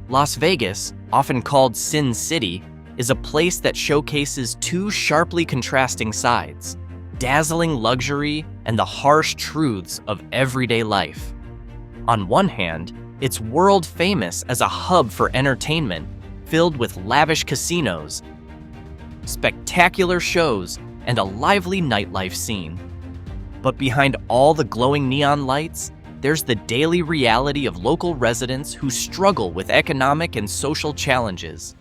Las Vegas, often called Sin City, is a place that showcases two sharply contrasting sides: dazzling luxury and the harsh truths of everyday life. On one hand, it's world famous as a hub for entertainment, filled with lavish casinos, spectacular shows, and a lively nightlife scene. But behind all the glowing neon lights, there's the daily reality of local residents who struggle with economic and social challenges.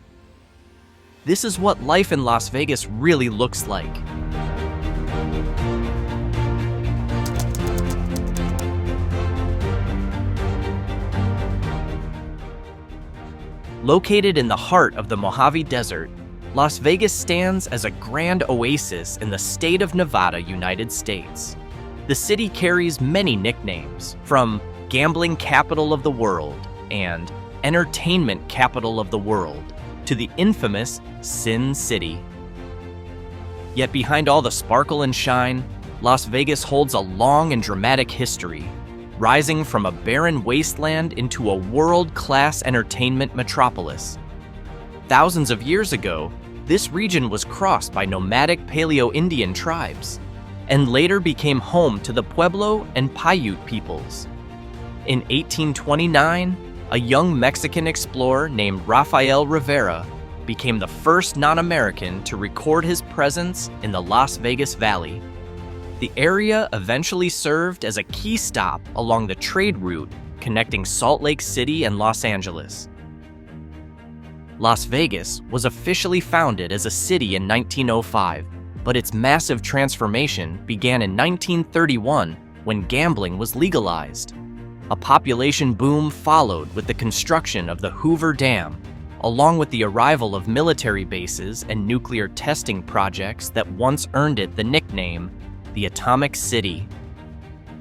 This is what life in Las Vegas really looks like. Located in the heart of the Mojave Desert, Las Vegas stands as a grand oasis in the state of Nevada, United States. The city carries many nicknames, from gambling capital of the world and entertainment capital of the world to the infamous Sin City. Yet behind all the sparkle and shine, Las Vegas holds a long and dramatic history, rising from a barren wasteland into a world-class entertainment metropolis. Thousands of years ago, this region was crossed by nomadic Paleo-Indian tribes, and later became home to the Pueblo and Paiute peoples. In 1829, a young Mexican explorer named Rafael Rivera became the first non-American to record his presence in the Las Vegas Valley. The area eventually served as a key stop along the trade route connecting Salt Lake City and Los Angeles. Las Vegas was officially founded as a city in 1905, but its massive transformation began in 1931 when gambling was legalized. A population boom followed with the construction of the Hoover Dam, along with the arrival of military bases and nuclear testing projects that once earned it the nickname the Atomic City.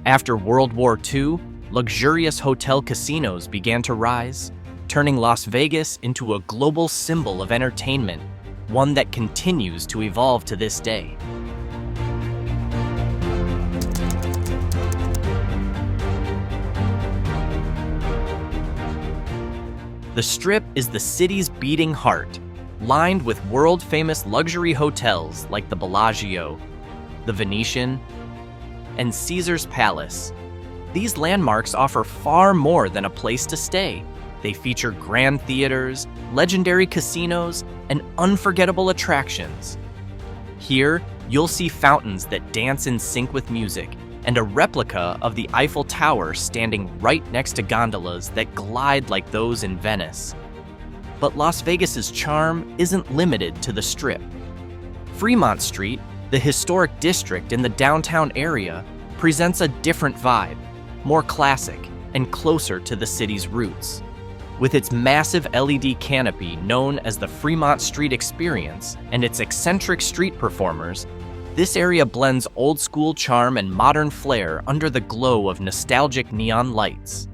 After World War II, luxurious hotel casinos began to rise, turning Las Vegas into a global symbol of entertainment, one that continues to evolve to this day. The Strip is the city's beating heart, lined with world-famous luxury hotels like the Bellagio, the Venetian, and Caesar's Palace. These landmarks offer far more than a place to stay. They feature grand theaters, legendary casinos, and unforgettable attractions. Here, you'll see fountains that dance in sync with music, and a replica of the Eiffel Tower standing right next to gondolas that glide like those in Venice. But Las Vegas's charm isn't limited to the Strip. Fremont Street, the historic district in the downtown area, presents a different vibe, more classic and closer to the city's roots. With its massive LED canopy known as the Fremont Street Experience and its eccentric street performers, this area blends old-school charm and modern flair under the glow of nostalgic neon lights.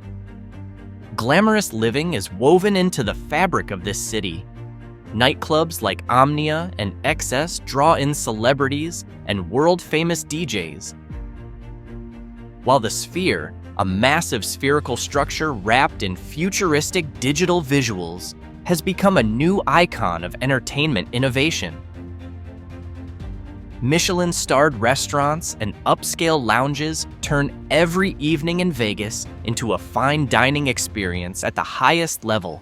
Glamorous living is woven into the fabric of this city. Nightclubs like Omnia and XS draw in celebrities and world-famous DJs, while the Sphere, a massive spherical structure wrapped in futuristic digital visuals, has become a new icon of entertainment innovation. Michelin-starred restaurants and upscale lounges turn every evening in Vegas into a fine dining experience at the highest level.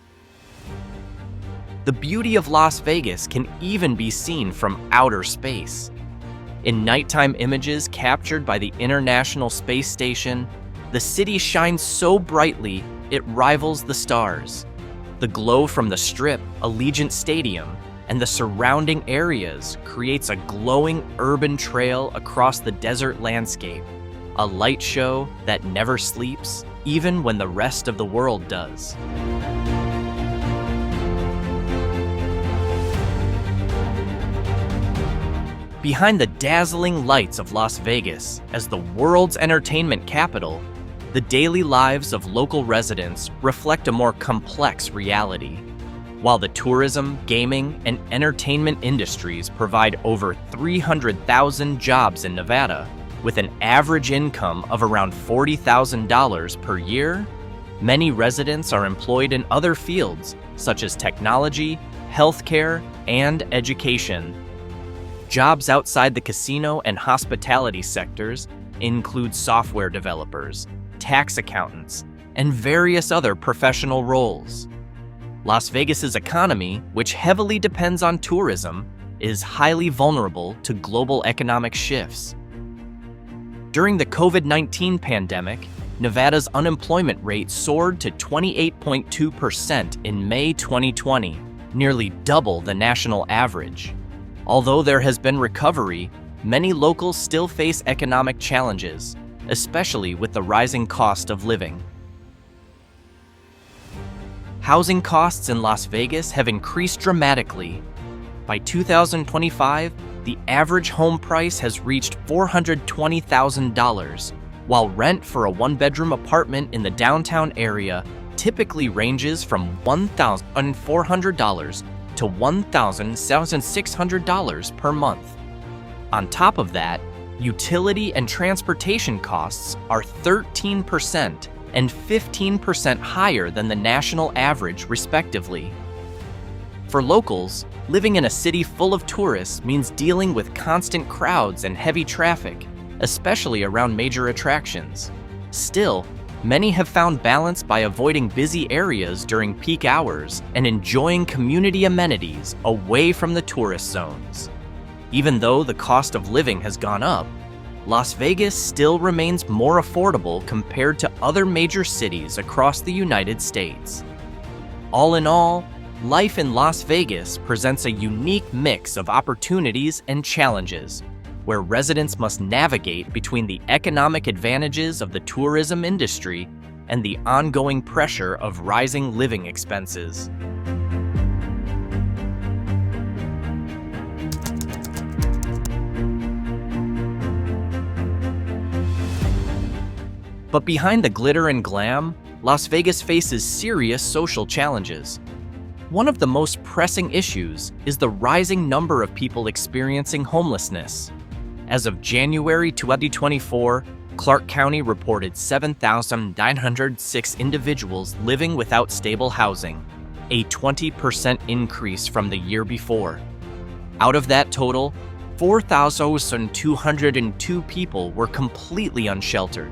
The beauty of Las Vegas can even be seen from outer space. In nighttime images captured by the International Space Station, the city shines so brightly it rivals the stars. The glow from the Strip, Allegiant Stadium, and the surrounding areas creates a glowing urban trail across the desert landscape, a light show that never sleeps, even when the rest of the world does. Behind the dazzling lights of Las Vegas, as the world's entertainment capital, the daily lives of local residents reflect a more complex reality. While the tourism, gaming, and entertainment industries provide over 300,000 jobs in Nevada, with an average income of around $40,000 per year, Many residents are employed in other fields, such as technology, healthcare, and education. Jobs outside the casino and hospitality sectors include software developers, tax accountants, and various other professional roles. Las Vegas's economy, which heavily depends on tourism, is highly vulnerable to global economic shifts. During the COVID-19 pandemic, Nevada's unemployment rate soared to 28.2% in May 2020, nearly double the national average. Although there has been recovery, many locals still face economic challenges, especially with the rising cost of living. Housing costs in Las Vegas have increased dramatically. By 2025, the average home price has reached $420,000, while rent for a one-bedroom apartment in the downtown area typically ranges from $1,400 to $1,600 per month. On top of that, utility and transportation costs are 13% and 15% higher than the national average, respectively. For locals, living in a city full of tourists means dealing with constant crowds and heavy traffic, especially around major attractions. Still, many have found balance by avoiding busy areas during peak hours and enjoying community amenities away from the tourist zones. Even though the cost of living has gone up, Las Vegas still remains more affordable compared to other major cities across the United States. All in all, life in Las Vegas presents a unique mix of opportunities and challenges, where residents must navigate between the economic advantages of the tourism industry and the ongoing pressure of rising living expenses. But behind the glitter and glam, Las Vegas faces serious social challenges. One of the most pressing issues is the rising number of people experiencing homelessness. As of January 2024, Clark County reported 7,906 individuals living without stable housing, a 20% increase from the year before. Out of that total, 4,202 people were completely unsheltered,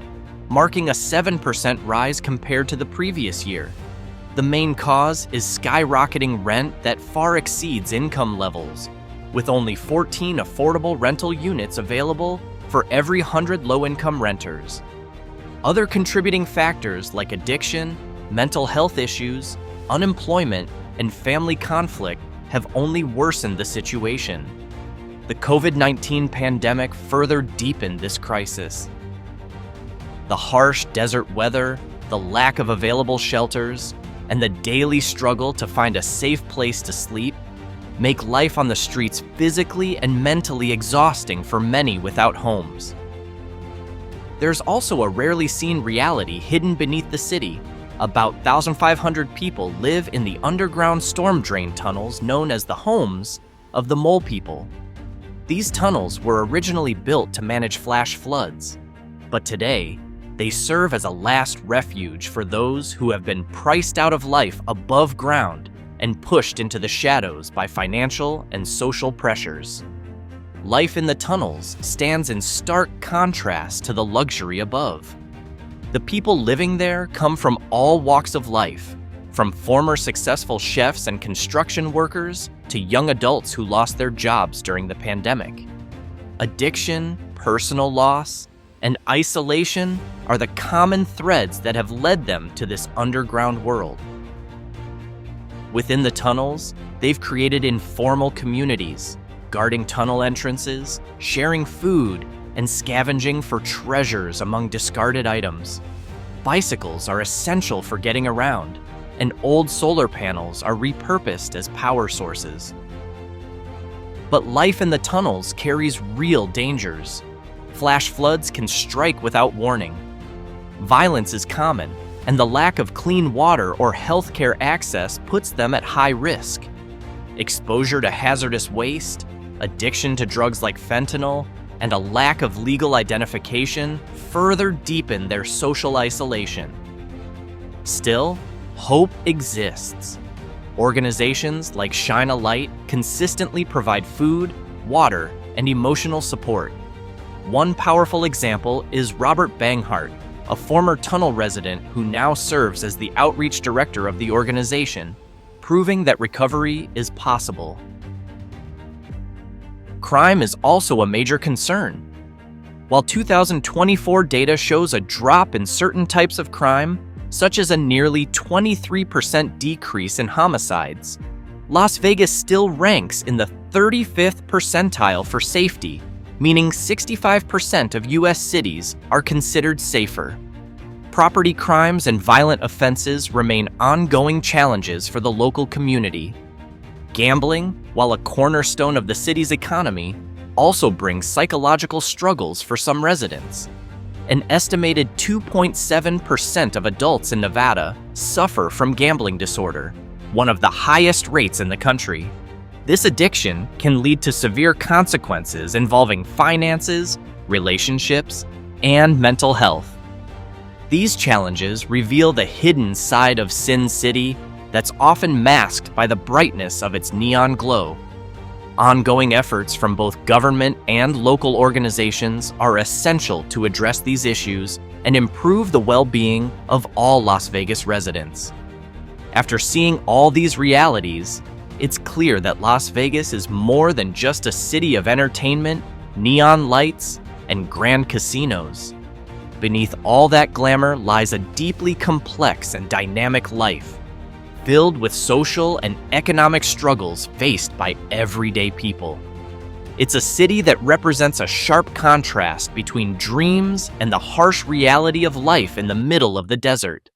marking a 7% rise compared to the previous year. The main cause is skyrocketing rent that far exceeds income levels, with only 14 affordable rental units available for every 100 low-income renters. Other contributing factors like addiction, mental health issues, unemployment, and family conflict have only worsened the situation. The COVID-19 pandemic further deepened this crisis. The harsh desert weather, the lack of available shelters, and the daily struggle to find a safe place to sleep make life on the streets physically and mentally exhausting for many without homes. There's also a rarely seen reality hidden beneath the city. About 1,500 people live in the underground storm drain tunnels known as the homes of the Mole People. These tunnels were originally built to manage flash floods, but today, they serve as a last refuge for those who have been priced out of life above ground and pushed into the shadows by financial and social pressures. Life in the tunnels stands in stark contrast to the luxury above. The people living there come from all walks of life, from former successful chefs and construction workers to young adults who lost their jobs during the pandemic. Addiction, personal loss, and isolation are the common threads that have led them to this underground world. Within the tunnels, they've created informal communities, guarding tunnel entrances, sharing food, and scavenging for treasures among discarded items. Bicycles are essential for getting around, and old solar panels are repurposed as power sources. But life in the tunnels carries real dangers. Flash floods can strike without warning. Violence is common, and the lack of clean water or healthcare access puts them at high risk. Exposure to hazardous waste, addiction to drugs like fentanyl, and a lack of legal identification further deepen their social isolation. Still, hope exists. Organizations like Shine a Light consistently provide food, water, and emotional support. One powerful example is Robert Banghart, a former tunnel resident who now serves as the outreach director of the organization, proving that recovery is possible. Crime is also a major concern. While 2024 data shows a drop in certain types of crime, such as a nearly 23% decrease in homicides, Las Vegas still ranks in the 35th percentile for safety, meaning 65% of U.S. cities are considered safer. Property crimes and violent offenses remain ongoing challenges for the local community. Gambling, while a cornerstone of the city's economy, also brings psychological struggles for some residents. An estimated 2.7% of adults in Nevada suffer from gambling disorder, one of the highest rates in the country. This addiction can lead to severe consequences involving finances, relationships, and mental health. These challenges reveal the hidden side of Sin City that's often masked by the brightness of its neon glow. Ongoing efforts from both government and local organizations are essential to address these issues and improve the well-being of all Las Vegas residents. After seeing all these realities, it's clear that Las Vegas is more than just a city of entertainment, neon lights, and grand casinos. Beneath all that glamour lies a deeply complex and dynamic life, filled with social and economic struggles faced by everyday people. It's a city that represents a sharp contrast between dreams and the harsh reality of life in the middle of the desert.